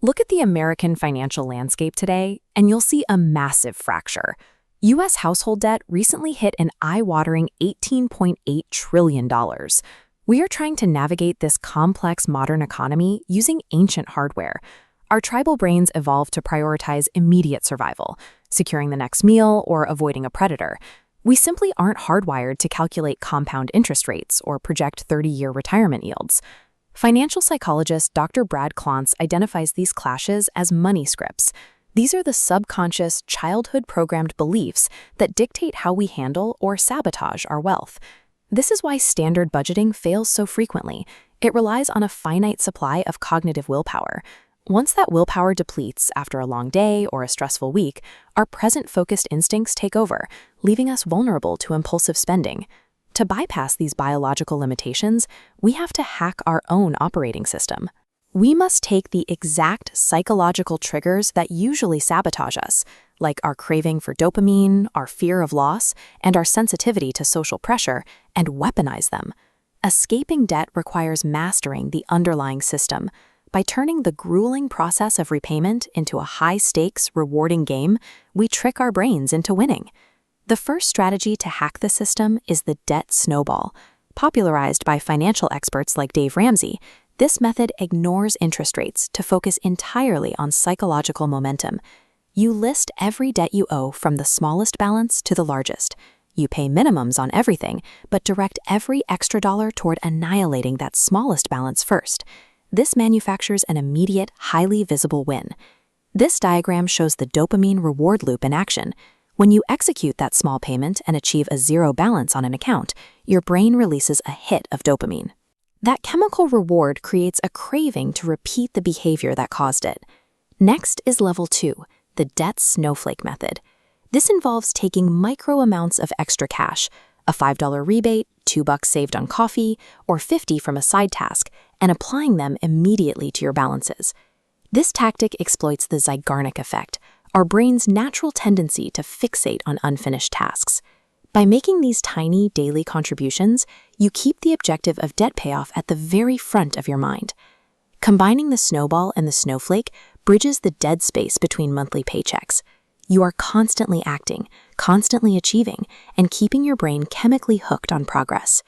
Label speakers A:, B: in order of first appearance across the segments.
A: Look at the American financial landscape today, and you'll see a massive fracture. U.S. household debt recently hit an eye-watering $18.8 trillion. We are trying to navigate this complex modern economy using ancient hardware. Our tribal brains evolved to prioritize immediate survival, securing the next meal or avoiding a predator. We simply aren't hardwired to calculate compound interest rates or project 30-year retirement yields. Financial psychologist Dr. Brad Klontz identifies these clashes as money scripts. These are the subconscious, childhood-programmed beliefs that dictate how we handle or sabotage our wealth. This is why standard budgeting fails so frequently. It relies on a finite supply of cognitive willpower. Once that willpower depletes after a long day or a stressful week, our present-focused instincts take over, leaving us vulnerable to impulsive spending. To bypass these biological limitations, we have to hack our own operating system. We must take the exact psychological triggers that usually sabotage us, like our craving for dopamine, our fear of loss, and our sensitivity to social pressure, and weaponize them. Escaping debt requires mastering the underlying system. By turning the grueling process of repayment into a high-stakes, rewarding game, we trick our brains into winning. The first strategy to hack the system is the debt snowball. Popularized by financial experts like Dave Ramsey, this method ignores interest rates to focus entirely on psychological momentum. You list every debt you owe from the smallest balance to the largest. You pay minimums on everything, but direct every extra dollar toward annihilating that smallest balance first. This manufactures an immediate, highly visible win. This diagram shows the dopamine reward loop in action. When you execute that small payment and achieve a zero balance on an account, your brain releases a hit of dopamine. That chemical reward creates a craving to repeat the behavior that caused it. Next is level 2, the debt snowflake method. This involves taking micro amounts of extra cash, a $5 rebate, $2 saved on coffee, or $50 from a side task, and applying them immediately to your balances. This tactic exploits the Zeigarnik effect, our brain's natural tendency to fixate on unfinished tasks. By making these tiny daily contributions, you keep the objective of debt payoff at the very front of your mind. Combining the snowball and the snowflake bridges the dead space between monthly paychecks. You are constantly acting, constantly achieving, and keeping your brain chemically hooked on progress.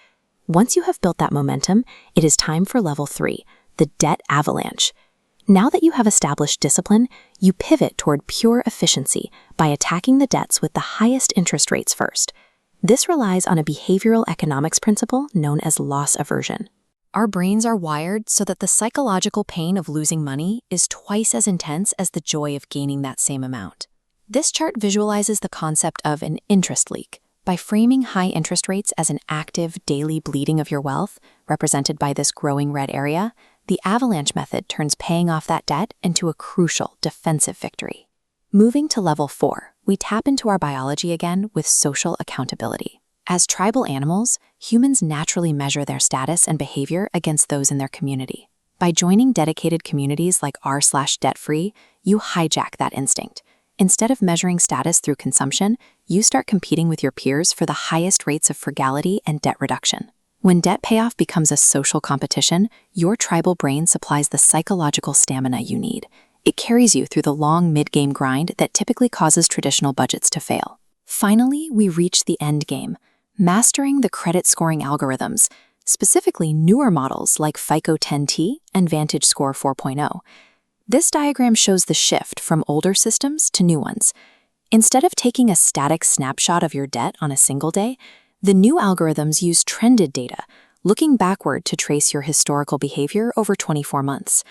A: Once you have built that momentum, it is time for level 3, the debt avalanche. Now that you have established discipline, you pivot toward pure efficiency by attacking the debts with the highest interest rates first. This relies on a behavioral economics principle known as loss aversion. Our brains are wired so that the psychological pain of losing money is twice as intense as the joy of gaining that same amount. This chart visualizes the concept of an interest leak. By framing high interest rates as an active daily bleeding of your wealth, represented by this growing red area, the avalanche method turns paying off that debt into a crucial defensive victory. Moving to level 4, we tap into our biology again with social accountability. As tribal animals, humans naturally measure their status and behavior against those in their community. By joining dedicated communities like r/debt-free, you hijack that instinct. Instead of measuring status through consumption, you start competing with your peers for the highest rates of frugality and debt reduction. When debt payoff becomes a social competition, your tribal brain supplies the psychological stamina you need. It carries you through the long mid-game grind that typically causes traditional budgets to fail. Finally, we reach the end game, mastering the credit scoring algorithms, specifically newer models like FICO 10T and Vantage Score 4.0. This diagram shows the shift from older systems to new ones. Instead of taking a static snapshot of your debt on a single day, the new algorithms use trended data, looking backward to trace your historical behavior over 24 months.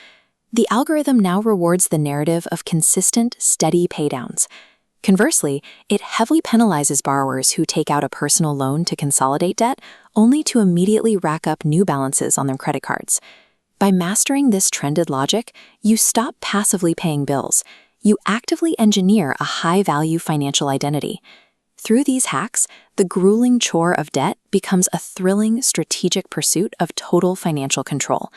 A: The algorithm now rewards the narrative of consistent, steady paydowns. Conversely, it heavily penalizes borrowers who take out a personal loan to consolidate debt, only to immediately rack up new balances on their credit cards. By mastering this trended logic, you stop passively paying bills. You actively engineer a high-value financial identity. Through these hacks, the grueling chore of debt becomes a thrilling, strategic pursuit of total financial control.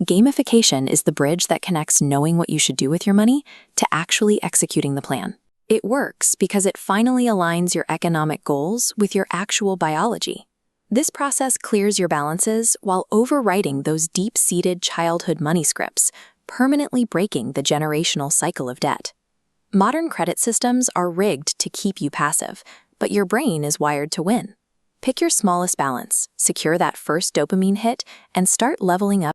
A: Gamification is the bridge that connects knowing what you should do with your money to actually executing the plan. It works because it finally aligns your economic goals with your actual biology. This process clears your balances while overwriting those deep-seated childhood money scripts, permanently breaking the generational cycle of debt. Modern credit systems are rigged to keep you passive, but your brain is wired to win. Pick your smallest balance, secure that first dopamine hit, and start leveling up